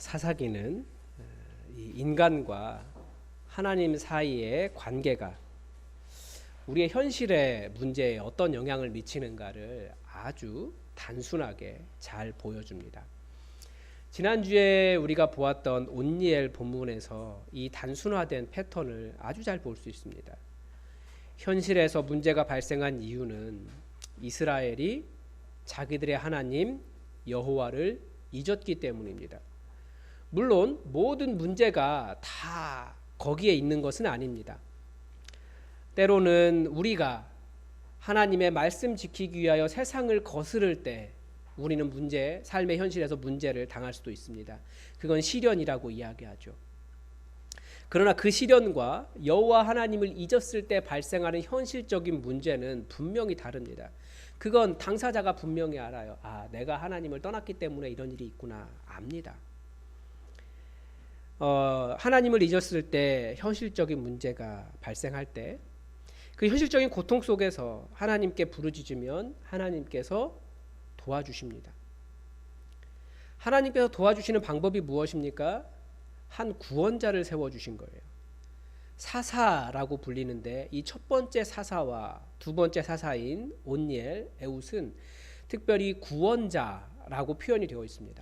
사사기는 이 인간과 하나님 사이의 관계가 우리의 현실의 문제에 어떤 영향을 미치는가를 아주 단순하게 잘 보여줍니다. 지난주에 우리가 보았던 온니엘 본문에서 이 단순화된 패턴을 아주 잘 볼 수 있습니다. 현실에서 문제가 발생한 이유는 이스라엘이 자기들의 하나님 여호와를 잊었기 때문입니다. 물론 모든 문제가 다 거기에 있는 것은 아닙니다. 때로는 우리가 하나님의 말씀 지키기 위하여 세상을 거스를 때 우리는 삶의 현실에서 문제를 당할 수도 있습니다. 그건 시련이라고 이야기하죠. 그러나 그 시련과 여호와 하나님을 잊었을 때 발생하는 현실적인 문제는 분명히 다릅니다. 그건 당사자가 분명히 알아요. 내가 하나님을 떠났기 때문에 이런 일이 있구나 압니다. 하나님을 잊었을 때 현실적인 문제가 발생할 때 그 현실적인 고통 속에서 하나님께 부르짖으면 하나님께서 도와주십니다. 하나님께서 도와주시는 방법이 무엇입니까? 한 구원자를 세워주신 거예요. 사사라고 불리는데 이 첫 번째 사사와 두 번째 사사인 온니엘, 에웃은 특별히 구원자라고 표현이 되어 있습니다.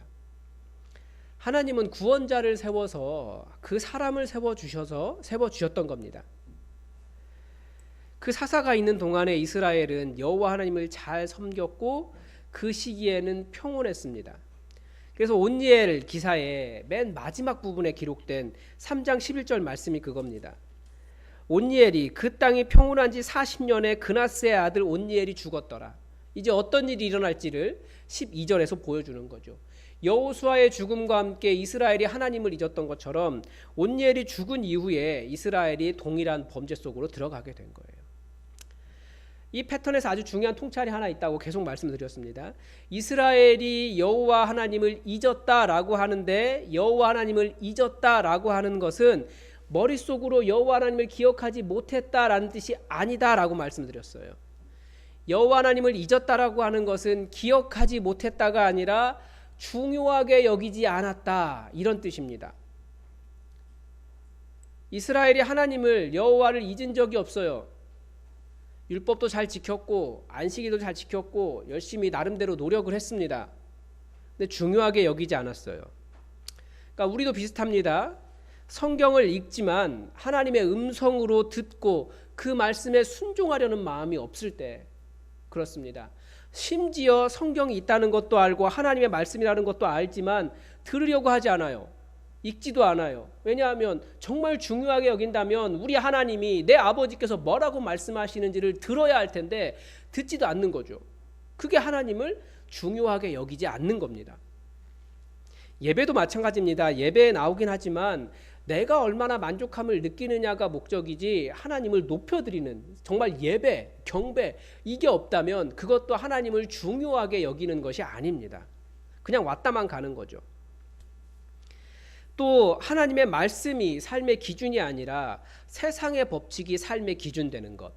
하나님은 구원자를 세워서 그 사람을 세워주셨던 겁니다. 그 사사가 있는 동안에 이스라엘은 여호와 하나님을 잘 섬겼고 그 시기에는 평온했습니다. 그래서 온니엘 기사의 맨 마지막 부분에 기록된 3장 11절 말씀이 그겁니다. 온니엘이 그 땅이 평온한 지 40년에 그나스의 아들 온니엘이 죽었더라. 이제 어떤 일이 일어날지를 12절에서 보여주는 거죠. 여호수아의 죽음과 함께 이스라엘이 하나님을 잊었던 것처럼 온니엘이 죽은 이후에 이스라엘이 동일한 범죄 속으로 들어가게 된 거예요. 이 패턴에서 아주 중요한 통찰이 하나 있다고 계속 말씀드렸습니다. 이스라엘이 여호와 하나님을 잊었다라고 하는데 여호와 하나님을 잊었다라고 하는 것은 머릿속으로 여호와 하나님을 기억하지 못했다라는 뜻이 아니다라고 말씀드렸어요. 여호와 하나님을 잊었다라고 하는 것은 기억하지 못했다가 아니라 중요하게 여기지 않았다 이런 뜻입니다. 이스라엘이 하나님을 여호와를 잊은 적이 없어요. 율법도 잘 지켰고 안식일도 잘 지켰고 열심히 나름대로 노력을 했습니다. 근데 중요하게 여기지 않았어요. 그러니까 우리도 비슷합니다. 성경을 읽지만 하나님의 음성으로 듣고 그 말씀에 순종하려는 마음이 없을 때 그렇습니다. 심지어 성경이 있다는 것도 알고 하나님의 말씀이라는 것도 알지만 들으려고 하지 않아요. 읽지도 않아요. 왜냐하면 정말 중요하게 여긴다면 우리 하나님이 내 아버지께서 뭐라고 말씀하시는지를 들어야 할 텐데 듣지도 않는 거죠. 그게 하나님을 중요하게 여기지 않는 겁니다. 예배도 마찬가지입니다. 예배에 나오긴 하지만 내가 얼마나 만족함을 느끼느냐가 목적이지 하나님을 높여드리는 정말 예배, 경배 이게 없다면 그것도 하나님을 중요하게 여기는 것이 아닙니다. 그냥 왔다만 가는 거죠. 또 하나님의 말씀이 삶의 기준이 아니라 세상의 법칙이 삶의 기준 되는 것.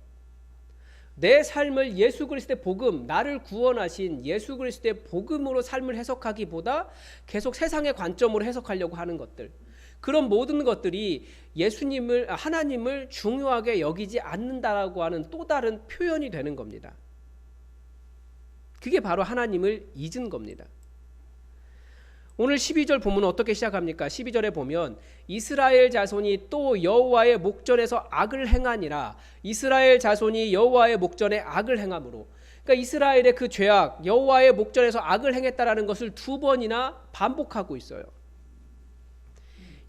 내 삶을 예수 그리스도의 복음, 나를 구원하신 예수 그리스도의 복음으로 삶을 해석하기보다 계속 세상의 관점으로 해석하려고 하는 것들. 그런 모든 것들이 하나님을 중요하게 여기지 않는다라고 하는 또 다른 표현이 되는 겁니다. 그게 바로 하나님을 잊은 겁니다. 오늘 12절 본문은 어떻게 시작합니까? 12절에 보면 이스라엘 자손이 또 여호와의 목전에서 악을 행하니라. 이스라엘 자손이 여호와의 목전에 악을 행함으로. 그러니까 이스라엘의 그 죄악, 여호와의 목전에서 악을 행했다라는 것을 두 번이나 반복하고 있어요.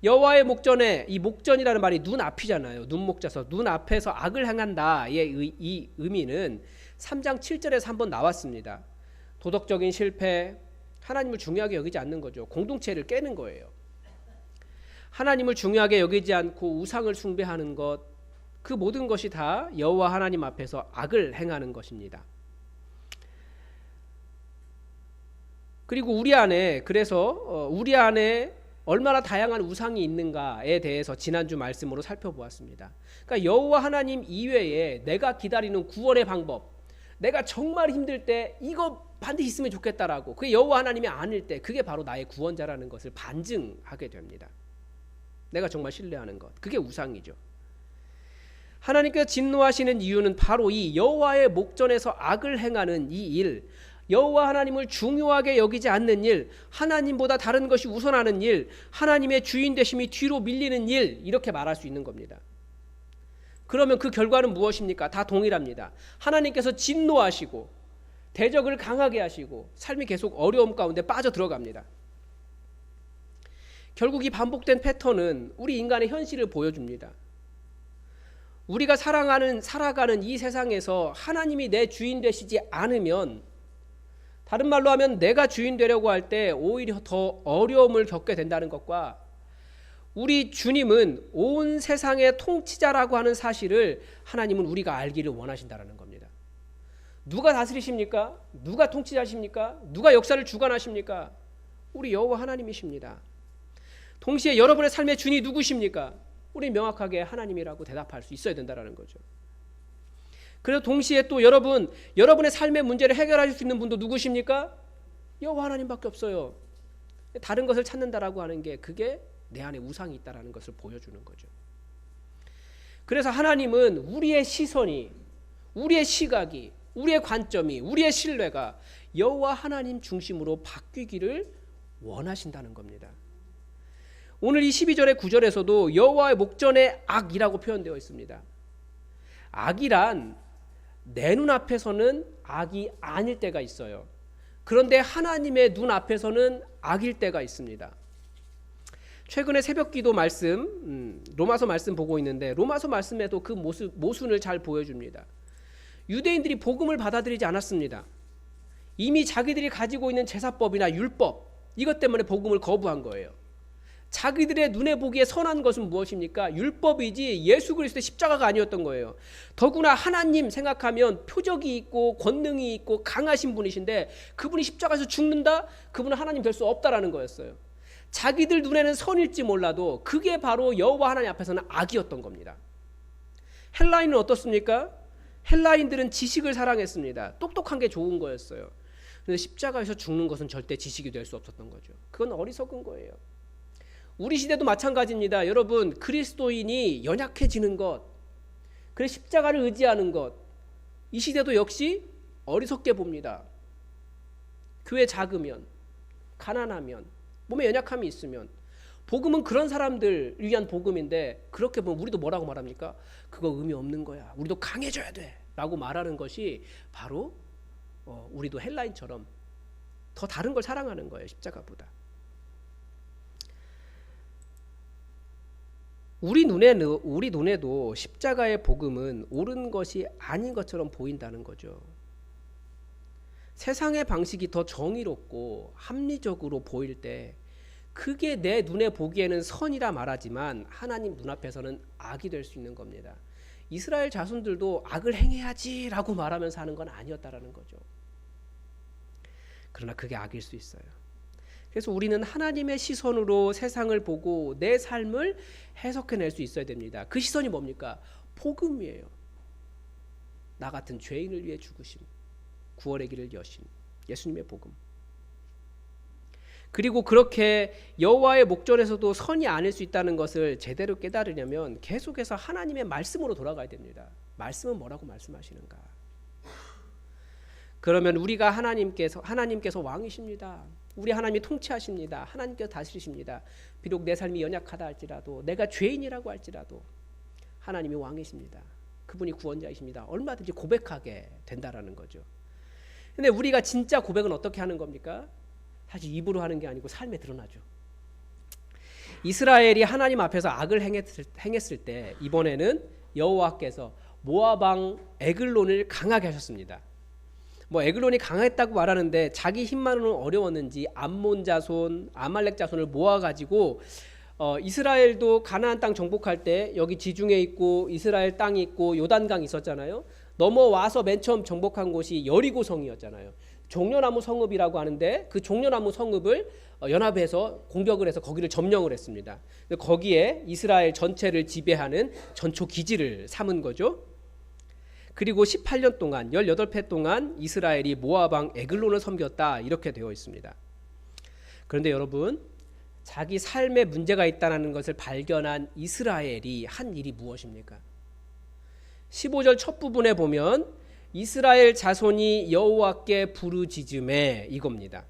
여호와의 목전에, 이 목전이라는 말이 눈 앞이잖아요. 눈목자서 눈 앞에서 악을 행한다의 이 의미는 3장 7절에서 한번 나왔습니다. 도덕적인 실패, 하나님을 중요하게 여기지 않는 거죠. 공동체를 깨는 거예요. 하나님을 중요하게 여기지 않고 우상을 숭배하는 것, 그 모든 것이 다 여호와 하나님 앞에서 악을 행하는 것입니다. 그리고 우리 안에 얼마나 다양한 우상이 있는가에 대해서 지난주 말씀으로 살펴보았습니다. 그러니까 여호와 하나님 이외에 내가 기다리는 구원의 방법, 내가 정말 힘들 때 이거 반드시 있으면 좋겠다라고 그게 여호와 하나님이 아닐 때 그게 바로 나의 구원자라는 것을 반증하게 됩니다. 내가 정말 신뢰하는 것, 그게 우상이죠. 하나님께서 진노하시는 이유는 바로 이 여호와의 목전에서 악을 행하는 이 일, 여호와 하나님을 중요하게 여기지 않는 일, 하나님보다 다른 것이 우선하는 일, 하나님의 주인 되심이 뒤로 밀리는 일, 이렇게 말할 수 있는 겁니다. 그러면 그 결과는 무엇입니까? 다 동일합니다. 하나님께서 진노하시고 대적을 강하게 하시고 삶이 계속 어려움 가운데 빠져 들어갑니다. 결국 이 반복된 패턴은 우리 인간의 현실을 보여줍니다. 우리가 살아가는 이 세상에서 하나님이 내 주인 되시지 않으면, 다른 말로 하면 내가 주인 되려고 할 때 오히려 더 어려움을 겪게 된다는 것과, 우리 주님은 온 세상의 통치자라고 하는 사실을 하나님은 우리가 알기를 원하신다는 겁니다. 누가 다스리십니까? 누가 통치자십니까? 누가 역사를 주관하십니까? 우리 여호와 하나님이십니다. 동시에 여러분의 삶의 주인이 누구십니까? 우리 명확하게 하나님이라고 대답할 수 있어야 된다는 거죠. 그래서 동시에 또 여러분의 삶의 문제를 해결하실 수 있는 분도 누구십니까? 여호와 하나님밖에 없어요. 다른 것을 찾는다라고 하는 게 그게 내 안에 우상이 있다라는 것을 보여주는 거죠. 그래서 하나님은 우리의 시선이, 우리의 시각이, 우리의 관점이, 우리의 신뢰가 여호와 하나님 중심으로 바뀌기를 원하신다는 겁니다. 오늘 이 12절의 9절에서도 여호와의 목전에 악이라고 표현되어 있습니다. 악이란 내 눈앞에서는 악이 아닐 때가 있어요. 그런데 하나님의 눈앞에서는 악일 때가 있습니다. 최근에 새벽기도 말씀, 로마서 말씀 보고 있는데 로마서 말씀에도 그 모순을 잘 보여줍니다. 유대인들이 복음을 받아들이지 않았습니다. 이미 자기들이 가지고 있는 제사법이나 율법, 이것 때문에 복음을 거부한 거예요. 자기들의 눈에 보기에 선한 것은 무엇입니까? 율법이지 예수 그리스도의 십자가가 아니었던 거예요. 더구나 하나님 생각하면 표적이 있고 권능이 있고 강하신 분이신데 그분이 십자가에서 죽는다? 그분은 하나님 될 수 없다라는 거였어요. 자기들 눈에는 선일지 몰라도 그게 바로 여호와 하나님 앞에서는 악이었던 겁니다. 헬라인은 어떻습니까? 헬라인들은 지식을 사랑했습니다. 똑똑한 게 좋은 거였어요. 그런데 십자가에서 죽는 것은 절대 지식이 될 수 없었던 거죠. 그건 어리석은 거예요. 우리 시대도 마찬가지입니다. 여러분, 그리스도인이 연약해지는 것, 그래서 십자가를 의지하는 것, 이 시대도 역시 어리석게 봅니다. 교회 작으면, 가난하면, 몸에 연약함이 있으면, 복음은 그런 사람들 위한 복음인데 그렇게 보면 우리도 뭐라고 말합니까? 그거 의미 없는 거야. 우리도 강해져야 돼. 라고 말하는 것이 바로 우리도 헬라인처럼 더 다른 걸 사랑하는 거예요. 십자가보다. 우리 눈에도 십자가의 복음은 옳은 것이 아닌 것처럼 보인다는 거죠. 세상의 방식이 더 정의롭고 합리적으로 보일 때 그게 내 눈에 보기에는 선이라 말하지만 하나님 눈앞에서는 악이 될 수 있는 겁니다. 이스라엘 자손들도 악을 행해야지라고 말하면서 하는 건 아니었다라는 거죠. 그러나 그게 악일 수 있어요. 그래서 우리는 하나님의 시선으로 세상을 보고 내 삶을 해석해낼 수 있어야 됩니다. 그 시선이 뭡니까? 복음이에요. 나 같은 죄인을 위해 죽으심, 구원의 길을 여신 예수님의 복음. 그리고 그렇게 여호와의 목전에서도 선이 아닐 수 있다는 것을 제대로 깨달으려면 계속해서 하나님의 말씀으로 돌아가야 됩니다. 말씀은 뭐라고 말씀하시는가? 그러면 우리가 하나님께서 왕이십니다. 우리 하나님이 통치하십니다. 하나님께서 다스리십니다. 비록 내 삶이 연약하다 할지라도, 내가 죄인이라고 할지라도 하나님이 왕이십니다. 그분이 구원자이십니다. 얼마든지 고백하게 된다라는 거죠. 근데 우리가 진짜 고백은 어떻게 하는 겁니까? 사실 입으로 하는 게 아니고 삶에 드러나죠. 이스라엘이 하나님 앞에서 악을 행했을 때 이번에는 여호와께서 모압 왕 에글론을 강하게 하셨습니다. 에글론이 강했다고 말하는데 자기 힘만으로는 어려웠는지 암몬 자손, 아말렉 자손을 모아가지고 이스라엘도 가나안 땅 정복할 때 여기 지중해 있고 이스라엘 땅이 있고 요단강 있었잖아요. 넘어와서 맨 처음 정복한 곳이 여리고성이었잖아요. 종려나무 성읍이라고 하는데 그 종려나무 성읍을 연합해서 공격을 해서 거기를 점령을 했습니다. 거기에 이스라엘 전체를 지배하는 전초 기지를 삼은 거죠. 그리고 18년 동안 18회 동안 이스라엘이 모압 왕 에글론을 섬겼다 이렇게 되어 있습니다. 그런데 여러분, 자기 삶에 문제가 있다는 것을 발견한 이스라엘이 한 일이 무엇입니까? 15절 첫 부분에 보면 이스라엘 자손이 여호와께 부르짖음에 이겁니다.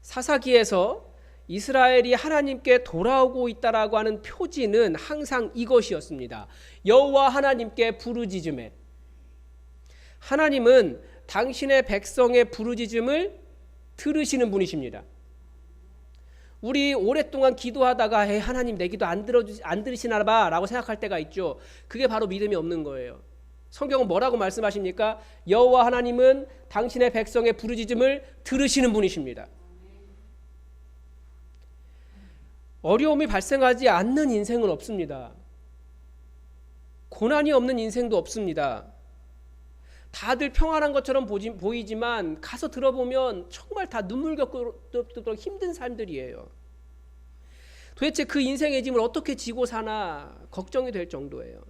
사사기에서 이스라엘이 하나님께 돌아오고 있다라고 하는 표지는 항상 이것이었습니다. 여호와 하나님께 부르짖음에. 하나님은 당신의 백성의 부르짖음을 들으시는 분이십니다. 우리 오랫동안 기도하다가 하나님 내 기도 안 들으시나 봐 라고 생각할 때가 있죠. 그게 바로 믿음이 없는 거예요. 성경은 뭐라고 말씀하십니까? 여호와 하나님은 당신의 백성의 부르짖음을 들으시는 분이십니다. 어려움이 발생하지 않는 인생은 없습니다. 고난이 없는 인생도 없습니다. 다들 평안한 것처럼 보이지만 가서 들어보면 정말 다 눈물 겪도록 힘든 삶들이에요. 도대체 그 인생의 짐을 어떻게 지고 사나 걱정이 될 정도예요.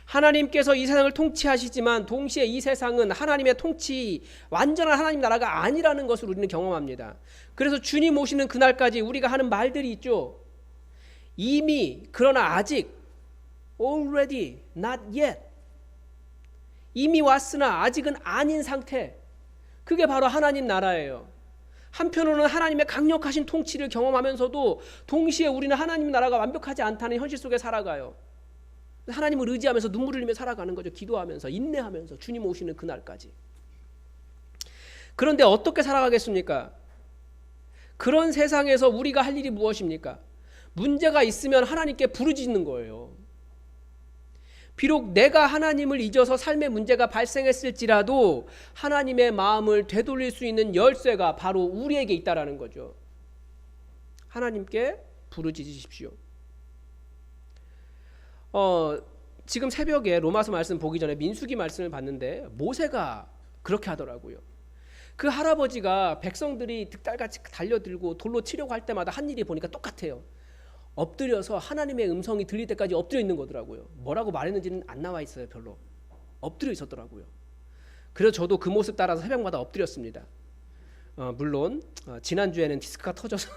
하나님께서 이 세상을 통치하시지만 동시에 이 세상은 하나님의 통치, 완전한 하나님 나라가 아니라는 것을 우리는 경험합니다. 그래서 주님 오시는 그날까지 우리가 하는 말들이 있죠. 이미, 그러나 아직, already, not yet. 이미 왔으나 아직은 아닌 상태. 그게 바로 하나님 나라예요. 한편으로는 하나님의 강력하신 통치를 경험하면서도 동시에 우리는 하나님 나라가 완벽하지 않다는 현실 속에 살아가요. 하나님을 의지하면서 눈물을 흘리며 살아가는 거죠. 기도하면서 인내하면서 주님 오시는 그날까지. 그런데 어떻게 살아가겠습니까? 그런 세상에서 우리가 할 일이 무엇입니까? 문제가 있으면 하나님께 부르짖는 거예요. 비록 내가 하나님을 잊어서 삶의 문제가 발생했을지라도 하나님의 마음을 되돌릴 수 있는 열쇠가 바로 우리에게 있다라는 거죠. 하나님께 부르짖으십시오. 지금 새벽에 로마서 말씀 보기 전에 민수기 말씀을 봤는데 모세가 그렇게 하더라고요. 그 할아버지가 백성들이 득달같이 달려들고 돌로 치려고 할 때마다 한 일이 보니까 똑같아요. 엎드려서 하나님의 음성이 들릴 때까지 엎드려 있는 거더라고요. 뭐라고 말했는지는 안 나와 있어요. 별로. 엎드려 있었더라고요. 그래서 저도 그 모습 따라서 새벽마다 엎드렸습니다. 물론 지난주에는 디스크가 터져서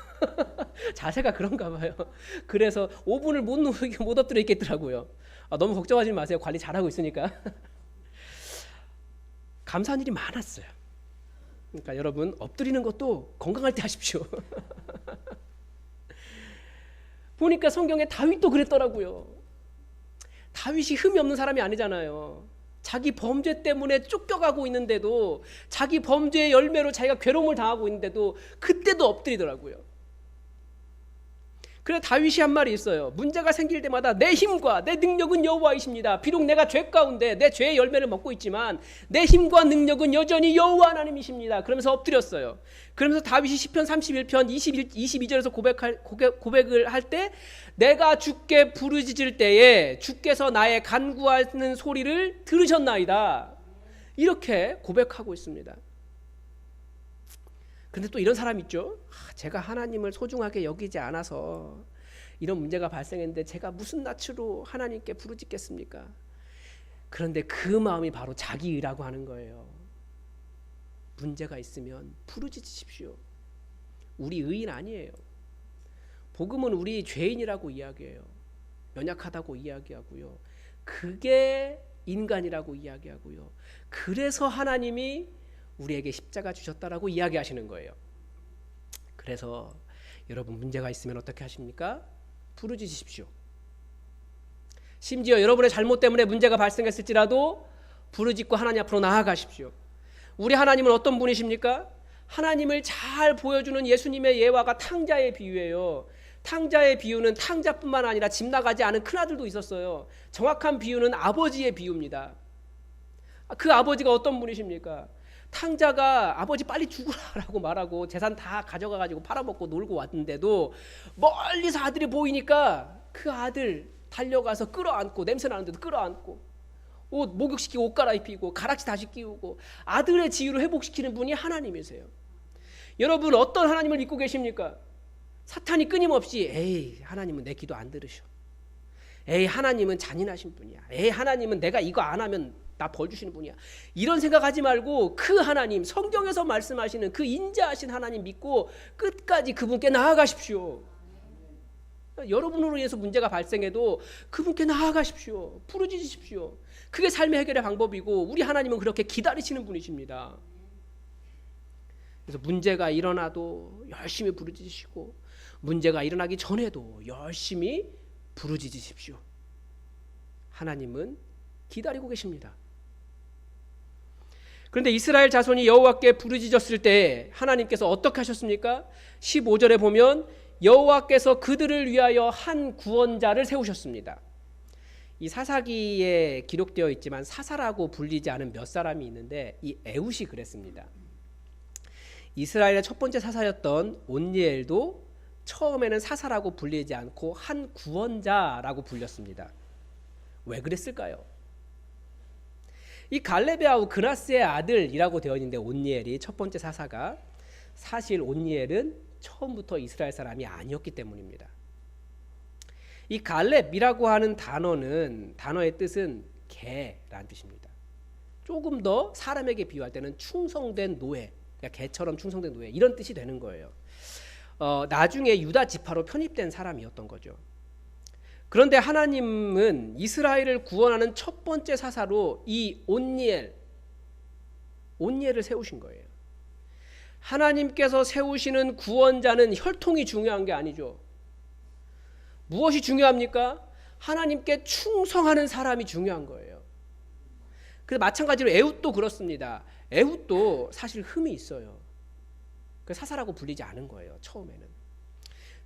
자세가 그런가 봐요. 그래서 5분을 못 엎드려 있겠더라고요. 너무 걱정하지 마세요. 관리 잘하고 있으니까. 감사한 일이 많았어요. 그러니까 여러분 엎드리는 것도 건강할 때 하십시오. 보니까 성경에 다윗도 그랬더라고요. 다윗이 흠이 없는 사람이 아니잖아요. 자기 범죄 때문에 쫓겨가고 있는데도 자기 범죄의 열매로 자기가 괴로움을 당하고 있는데도 그때도 엎드리더라고요. 그래서 다윗이 한 말이 있어요. 문제가 생길 때마다 내 힘과 내 능력은 여호와이십니다. 비록 내가 죄 가운데 내 죄의 열매를 먹고 있지만 내 힘과 능력은 여전히 여호와 하나님이십니다. 그러면서 엎드렸어요. 그러면서 다윗이 시편 31편 22절에서 고백을 할 때 내가 주께 부르짖을 때에 주께서 나의 간구하는 소리를 들으셨나이다. 이렇게 고백하고 있습니다. 근데 또 이런 사람 있죠. 제가 하나님을 소중하게 여기지 않아서 이런 문제가 발생했는데 제가 무슨 낯으로 하나님께 부르짖겠습니까? 그런데 그 마음이 바로 자기 의라고 하는 거예요. 문제가 있으면 부르짖으십시오. 우리 의인 아니에요. 복음은 우리 죄인이라고 이야기해요. 연약하다고 이야기하고요. 그게 인간이라고 이야기하고요. 그래서 하나님이 우리에게 십자가 주셨다라고 이야기하시는 거예요. 그래서 여러분 문제가 있으면 어떻게 하십니까? 부르짖으십시오. 심지어 여러분의 잘못 때문에 문제가 발생했을지라도 부르짖고 하나님 앞으로 나아가십시오. 우리 하나님은 어떤 분이십니까? 하나님을 잘 보여주는 예수님의 예화가 탕자의 비유예요. 탕자의 비유는 탕자뿐만 아니라 집 나가지 않은 큰아들도 있었어요. 정확한 비유는 아버지의 비유입니다. 그 아버지가 어떤 분이십니까? 탕자가 아버지 빨리 죽으라라고 말하고 재산 다 가져가가지고 팔아먹고 놀고 왔는데도 멀리서 아들이 보이니까 그 아들 달려가서 끌어안고, 냄새 나는데도 끌어안고 옷 목욕시키고 옷 갈아입히고 가락지 다시 끼우고 아들의 지위를 회복시키는 분이 하나님이세요. 여러분 어떤 하나님을 믿고 계십니까? 사탄이 끊임없이 에이 하나님은 내 기도 안 들으셔. 에이 하나님은 잔인하신 분이야. 에이 하나님은 내가 이거 안 하면 나 벌 주시는 분이야. 이런 생각하지 말고 그 하나님, 성경에서 말씀하시는 그 인자하신 하나님 믿고 끝까지 그분께 나아가십시오. 여러분으로 인해서 문제가 발생해도 그분께 나아가십시오. 부르짖으십시오. 그게 삶의 해결의 방법이고 우리 하나님은 그렇게 기다리시는 분이십니다. 그래서 문제가 일어나도 열심히 부르짖으시고 문제가 일어나기 전에도 열심히 부르짖으십시오. 하나님은 기다리고 계십니다. 그런데 이스라엘 자손이 여호와께 부르짖었을 때 하나님께서 어떻게 하셨습니까? 15절에 보면 여호와께서 그들을 위하여 한 구원자를 세우셨습니다. 이 사사기에 기록되어 있지만 사사라고 불리지 않은 몇 사람이 있는데 이 에훗이 그랬습니다. 이스라엘의 첫 번째 사사였던 온니엘도 처음에는 사사라고 불리지 않고 한 구원자라고 불렸습니다. 왜 그랬을까요? 이 갈렙의 아우 그나스의 아들이라고 되어 있는데 온니엘이 첫 번째 사사가 사실 온니엘은 처음부터 이스라엘 사람이 아니었기 때문입니다. 이 갈렙이라고 하는 단어의 뜻은 개라는 뜻입니다. 조금 더 사람에게 비유할 때는 충성된 노예, 그러니까 개처럼 충성된 노예 이런 뜻이 되는 거예요. 나중에 유다 지파로 편입된 사람이었던 거죠. 그런데 하나님은 이스라엘을 구원하는 첫 번째 사사로 이 온니엘을 세우신 거예요. 하나님께서 세우시는 구원자는 혈통이 중요한 게 아니죠. 무엇이 중요합니까? 하나님께 충성하는 사람이 중요한 거예요. 그래서 마찬가지로 에훗도 그렇습니다. 에훗도 사실 흠이 있어요. 그래서 사사라고 불리지 않은 거예요. 처음에는.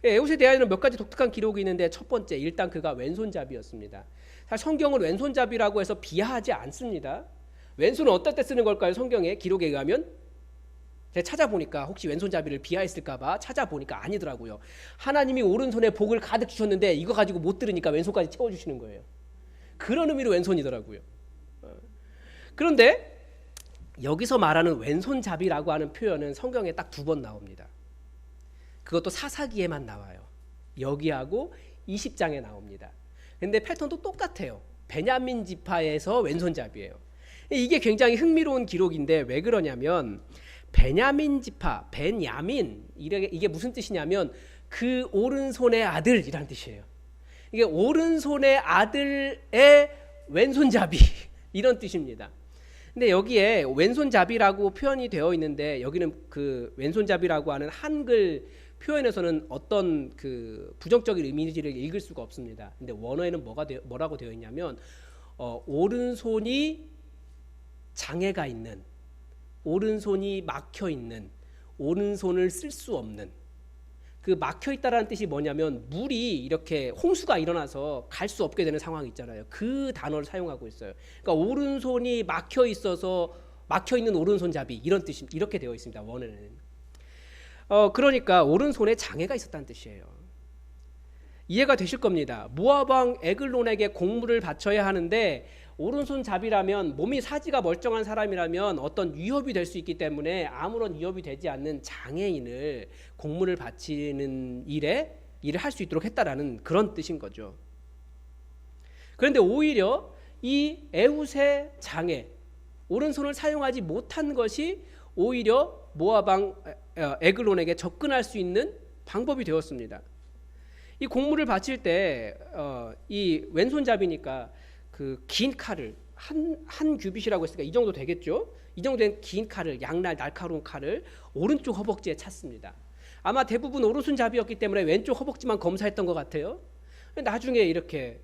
에훗에 대하여는 몇 가지 독특한 기록이 있는데 첫 번째, 일단 그가 왼손잡이였습니다. 사실 성경은 왼손잡이라고 해서 비하하지 않습니다. 왼손은 어떨 때 쓰는 걸까요? 성경의 기록에 의하면 제가 찾아보니까 혹시 왼손잡이를 비하했을까 봐 찾아보니까 아니더라고요. 하나님이 오른손에 복을 가득 주셨는데 이거 가지고 못 들으니까 왼손까지 채워주시는 거예요. 그런 의미로 왼손이더라고요. 그런데 여기서 말하는 왼손잡이라고 하는 표현은 성경에 딱 2번 나옵니다. 그것도 사사기에만 나와요. 여기하고 20장에 나옵니다. 근데 패턴도 똑같아요. 베냐민 지파에서 왼손잡이에요. 이게 굉장히 흥미로운 기록인데 왜 그러냐면 베냐민 지파, 베냐민 이게 무슨 뜻이냐면 그 오른손의 아들이라는 뜻이에요. 이게 오른손의 아들의 왼손잡이 이런 뜻입니다. 근데 여기에 왼손잡이라고 표현이 되어 있는데 여기는 그 왼손잡이라고 하는 한글 표현에서는 어떤 그 부정적인 이미지를 읽을 수가 없습니다. 근데 원어에는 뭐라고 되어 있냐면 오른손이 장애가 있는, 오른손이 막혀 있는, 오른손을 쓸 수 없는. 그 막혀 있다라는 뜻이 뭐냐면 물이 이렇게 홍수가 일어나서 갈 수 없게 되는 상황이 있잖아요. 그 단어를 사용하고 있어요. 그러니까 오른손이 막혀 있어서 막혀 있는 오른손잡이 이런 뜻이 이렇게 되어 있습니다. 원어에는. 그러니까 오른손에 장애가 있었다는 뜻이에요. 이해가 되실 겁니다. 모압 왕 에글론에게 공물을 바쳐야 하는데 오른손잡이라면 몸이 사지가 멀쩡한 사람이라면 어떤 위협이 될 수 있기 때문에 아무런 위협이 되지 않는 장애인을 공물을 바치는 일을 할 수 있도록 했다라는 그런 뜻인 거죠. 그런데 오히려 이 에훗의 장애, 오른손을 사용하지 못한 것이 오히려 모압 왕 에글론에게 접근할 수 있는 방법이 되었습니다. 이 공물을 바칠 때 이 왼손잡이니까 그 긴 칼을 한 규빗이라고 했으니까 이 정도 되겠죠. 이 정도 된 긴 칼을 양날 날카로운 칼을 오른쪽 허벅지에 찼습니다. 아마 대부분 오른손잡이였기 때문에 왼쪽 허벅지만 검사했던 것 같아요. 나중에 이렇게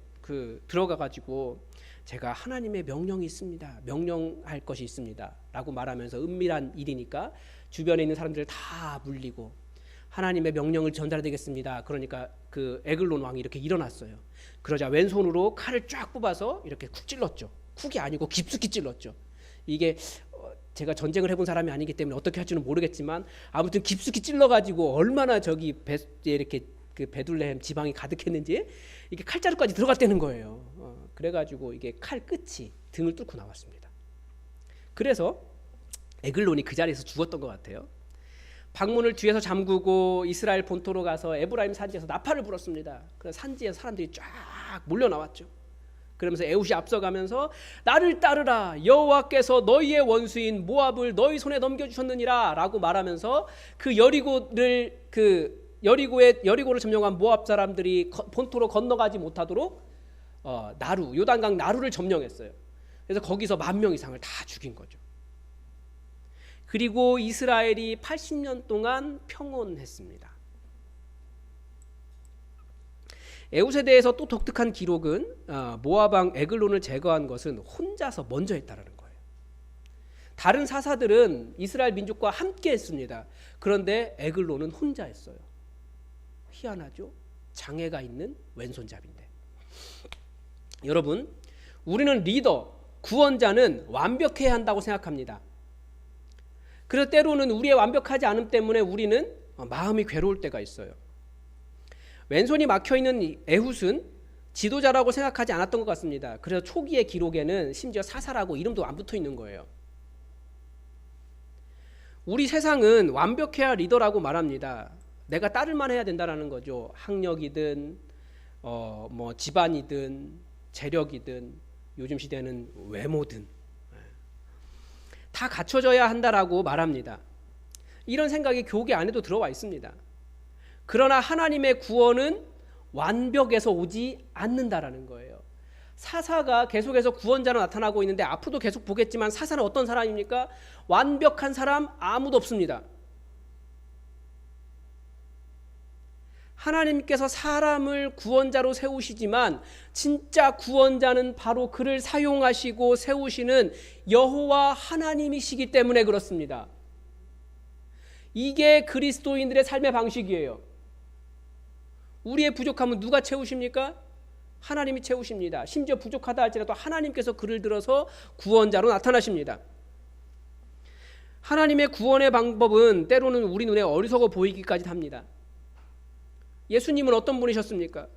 들어가 가지고 제가 하나님의 명령이 있습니다. 명령할 것이 있습니다. 라고 말하면서 은밀한 일이니까 주변에 있는 사람들을 다 물리고 하나님의 명령을 전달되겠습니다. 그러니까 그 에글론 왕이 이렇게 일어났어요. 그러자 왼손으로 칼을 쫙 뽑아서 이렇게 쿡 찔렀죠. 쿡이 아니고 깊숙이 찔렀죠. 이게 제가 전쟁을 해본 사람이 아니기 때문에 어떻게 할지는 모르겠지만 아무튼 깊숙이 찔러가지고 얼마나 저기 이렇게 그 베들레헴 지방이 가득했는지 이게 칼자루까지 들어갔다는 거예요. 그래가지고 이게 칼 끝이 등을 뚫고 나왔습니다. 그래서 에글론이 그 자리에서 죽었던 것 같아요. 방문을 뒤에서 잠그고 이스라엘 본토로 가서 에브라임 산지에서 나팔을 불었습니다. 그래서 산지에서 사람들이 쫙 몰려 나왔죠. 그러면서 에훗이 앞서가면서 나를 따르라, 여호와께서 너희의 원수인 모압을 너희 손에 넘겨주셨느니라라고 말하면서 여리고를 점령한 모압 사람들이 본토로 건너가지 못하도록 요단강 나루를 점령했어요. 그래서 거기서 10,000명 이상을 다 죽인 거죠. 그리고 이스라엘이 80년 동안 평온했습니다. 에훗에 대해서 또 독특한 기록은 모압 왕 에글론을 제거한 것은 혼자서 먼저 했다라는 거예요. 다른 사사들은 이스라엘 민족과 함께 했습니다. 그런데 에글론은 혼자 했어요. 희한하죠? 장애가 있는 왼손잡이인데. 여러분, 우리는 리더, 구원자는 완벽해야 한다고 생각합니다. 그래서 때로는 우리의 완벽하지 않음 때문에 우리는 마음이 괴로울 때가 있어요. 왼손이 막혀있는 에훗은 지도자라고 생각하지 않았던 것 같습니다. 그래서 초기의 기록에는 심지어 사사라고 이름도 안 붙어 있는 거예요. 우리 세상은 완벽해야 리더라고 말합니다. 내가 따를만 해야 된다는 거죠. 학력이든 집안이든 재력이든 요즘 시대는 외모든 다 갖춰져야 한다라고 말합니다. 이런 생각이 교계 안에도 들어와 있습니다. 그러나 하나님의 구원은 완벽에서 오지 않는다라는 거예요. 사사가 계속해서 구원자로 나타나고 있는데 앞으로도 계속 보겠지만 사사는 어떤 사람입니까? 완벽한 사람 아무도 없습니다. 하나님께서 사람을 구원자로 세우시지만 진짜 구원자는 바로 그를 사용하시고 세우시는 여호와 하나님이시기 때문에 그렇습니다. 이게 그리스도인들의 삶의 방식이에요. 우리의 부족함은 누가 채우십니까? 하나님이 채우십니다. 심지어 부족하다 할지라도 하나님께서 그를 들어서 구원자로 나타나십니다. 하나님의 구원의 방법은 때로는 우리 눈에 어리석어 보이기까지 합니다. 예수님은 어떤 분이셨습니까?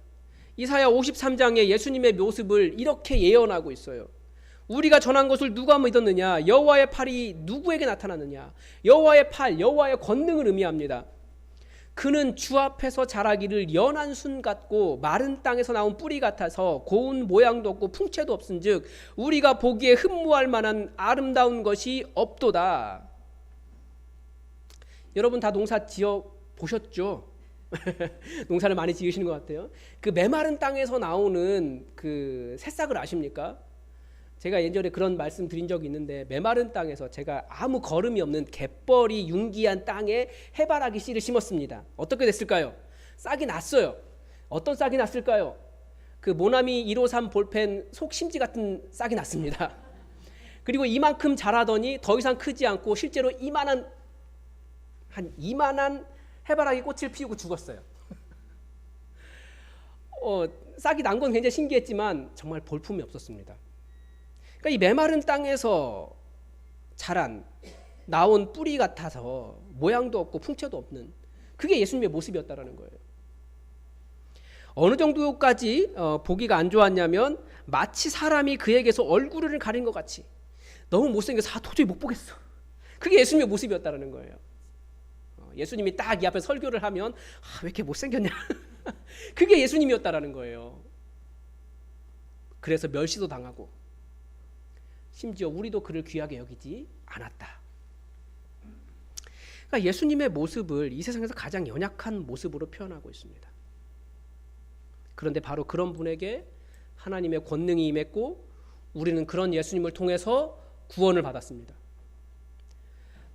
이사야 53장에 예수님의 모습을 이렇게 예언하고 있어요. 우리가 전한 것을 누가 믿었느냐? 여호와의 팔이 누구에게 나타났느냐? 여호와의 팔, 여호와의 권능을 의미합니다. 그는 주 앞에서 자라기를 연한 순 같고 마른 땅에서 나온 뿌리 같아서 고운 모양도 없고 풍채도 없은즉 우리가 보기에 흠모할 만한 아름다운 것이 없도다. 여러분 다 농사 지어 보셨죠? 농사를 많이 지으시는 것 같아요. 그 메마른 땅에서 나오는 그 새싹을 아십니까? 제가 예전에 그런 말씀 드린 적이 있는데 메마른 땅에서 제가 아무 거름이 없는 갯벌이 융기한 땅에 해바라기 씨를 심었습니다. 어떻게 됐을까요? 싹이 났어요. 어떤 싹이 났을까요? 그 모나미 153 볼펜 속심지 같은 싹이 났습니다. 그리고 이만큼 자라더니 더 이상 크지 않고 실제로 이만한 해바라기 꽃을 피우고 죽었어요. 싹이 난 건 굉장히 신기했지만 정말 볼품이 없었습니다. 그러니까 이 메마른 땅에서 나온 뿌리 같아서 모양도 없고 풍채도 없는 그게 예수님의 모습이었다라는 거예요. 어느 정도까지 보기가 안 좋았냐면 마치 사람이 그에게서 얼굴을 가린 것 같이 너무 못생겨서 도저히 못 보겠어. 그게 예수님의 모습이었다라는 거예요. 예수님이 딱 이 앞에 설교를 하면 왜 이렇게 못생겼냐. 그게 예수님이었다라는 거예요. 그래서 멸시도 당하고 심지어 우리도 그를 귀하게 여기지 않았다. 그러니까 예수님의 모습을 이 세상에서 가장 연약한 모습으로 표현하고 있습니다. 그런데 바로 그런 분에게 하나님의 권능이 임했고 우리는 그런 예수님을 통해서 구원을 받았습니다.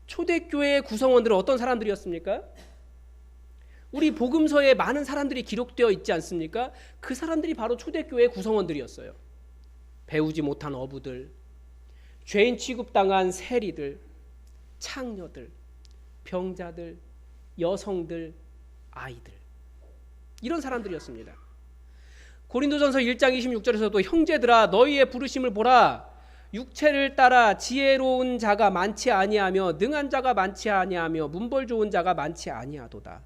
초대교회의 구성원들은 어떤 사람들이었습니까? 우리 복음서에 많은 사람들이 기록되어 있지 않습니까? 그 사람들이 바로 초대교회의 구성원들이었어요. 배우지 못한 어부들, 죄인 취급당한 세리들, 창녀들, 병자들, 여성들, 아이들 이런 사람들이었습니다. 고린도전서 1장 26절에서도 형제들아 너희의 부르심을 보라 육체를 따라 지혜로운 자가 많지 아니하며 능한 자가 많지 아니하며 문벌 좋은 자가 많지 아니하도다.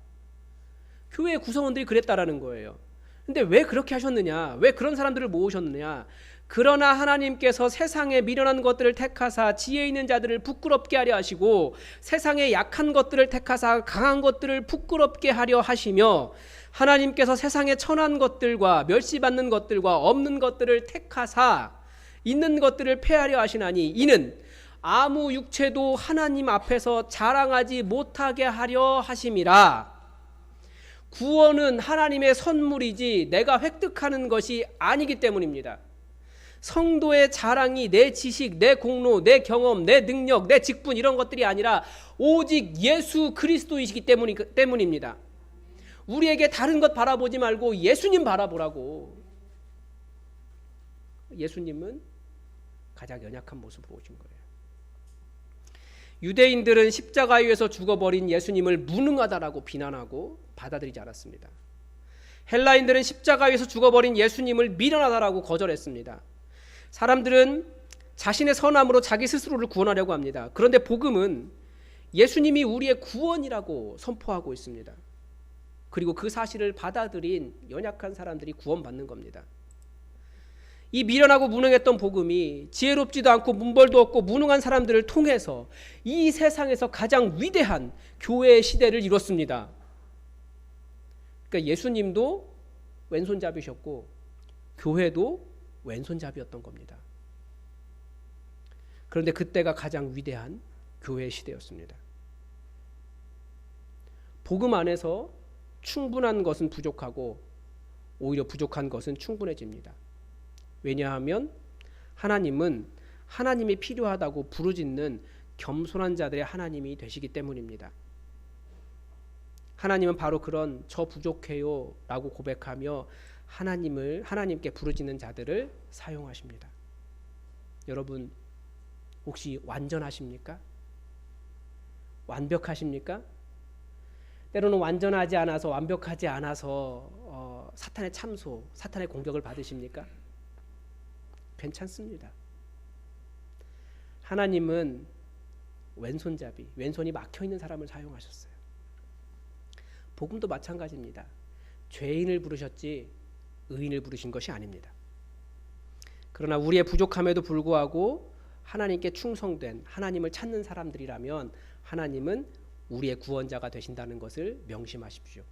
교회 구성원들이 그랬다라는 거예요. 근데 왜 그렇게 하셨느냐? 왜 그런 사람들을 모으셨느냐? 그러나 하나님께서 세상에 미련한 것들을 택하사 지혜 있는 자들을 부끄럽게 하려 하시고 세상에 약한 것들을 택하사 강한 것들을 부끄럽게 하려 하시며 하나님께서 세상에 천한 것들과 멸시받는 것들과 없는 것들을 택하사 있는 것들을 폐하려 하시나니 이는 아무 육체도 하나님 앞에서 자랑하지 못하게 하려 하심이라. 구원은 하나님의 선물이지 내가 획득하는 것이 아니기 때문입니다. 성도의 자랑이 내 지식, 내 공로, 내 경험, 내 능력, 내 직분 이런 것들이 아니라 오직 예수 그리스도이시기 때문입니다. 우리에게 다른 것 바라보지 말고 예수님 바라보라고. 예수님은 가장 연약한 모습으로 오신 거예요. 유대인들은 십자가 위에서 죽어버린 예수님을 무능하다라고 비난하고 받아들이지 않았습니다. 헬라인들은 십자가 위에서 죽어버린 예수님을 미련하다라고 거절했습니다. 사람들은 자신의 선함으로 자기 스스로를 구원하려고 합니다. 그런데 복음은 예수님이 우리의 구원이라고 선포하고 있습니다. 그리고 그 사실을 받아들인 연약한 사람들이 구원받는 겁니다. 이 미련하고 무능했던 복음이 지혜롭지도 않고 문벌도 없고 무능한 사람들을 통해서 이 세상에서 가장 위대한 교회의 시대를 이뤘습니다. 그러니까 예수님도 왼손잡이셨고 교회도 왼손잡이였던 겁니다. 그런데 그때가 가장 위대한 교회의 시대였습니다. 복음 안에서 충분한 것은 부족하고 오히려 부족한 것은 충분해집니다. 왜냐하면 하나님은 하나님이 필요하다고 부르짖는 겸손한 자들의 하나님이 되시기 때문입니다. 하나님은 바로 그런 저 부족해요 라고 고백하며 하나님께 부르짖는 자들을 사용하십니다. 여러분 혹시 완전하십니까? 완벽하십니까? 때로는 완전하지 않아서 완벽하지 않아서 사탄의 참소, 사탄의 공격을 받으십니까? 괜찮습니다. 하나님은 왼손잡이, 왼손이 막혀있는 사람을 사용하셨어요. 복음도 마찬가지입니다. 죄인을 부르셨지 의인을 부르신 것이 아닙니다. 그러나 우리의 부족함에도 불구하고 하나님께 충성된 하나님을 찾는 사람들이라면 하나님은 우리의 구원자가 되신다는 것을 명심하십시오.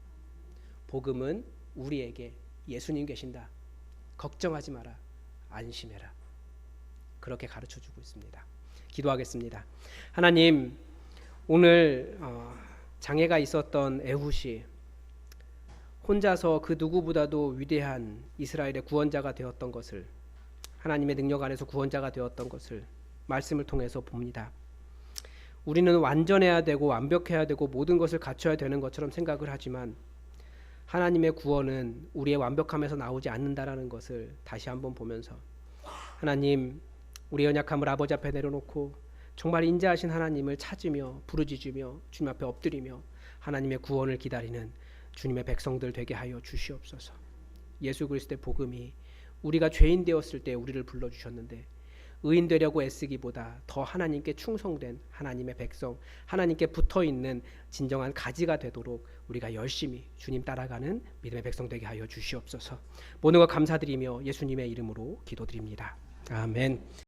복음은 우리에게 예수님 계신다. 걱정하지 마라. 안심해라. 그렇게 가르쳐주고 있습니다. 기도하겠습니다. 하나님, 오늘 장애가 있었던 에훗이 혼자서 그 누구보다도 위대한 이스라엘의 구원자가 되었던 것을, 하나님의 능력 안에서 구원자가 되었던 것을 말씀을 통해서 봅니다. 우리는 완전해야 되고 완벽해야 되고 모든 것을 갖춰야 되는 것처럼 생각을 하지만 하나님의 구원은 우리의 완벽함에서 나오지 않는다라는 것을 다시 한번 보면서 하나님, 우리의 연약함을 아버지 앞에 내려놓고 정말 인자하신 하나님을 찾으며 부르짖으며 주님 앞에 엎드리며 하나님의 구원을 기다리는 주님의 백성들 되게 하여 주시옵소서. 예수 그리스도의 복음이 우리가 죄인 되었을 때 우리를 불러주셨는데 의인 되려고 애쓰기보다 더 하나님께 충성된 하나님의 백성, 하나님께 붙어있는 진정한 가지가 되도록 우리가 열심히 주님 따라가는 믿음의 백성 되게 하여 주시옵소서. 모든 것 감사드리며 예수님의 이름으로 기도드립니다. 아멘.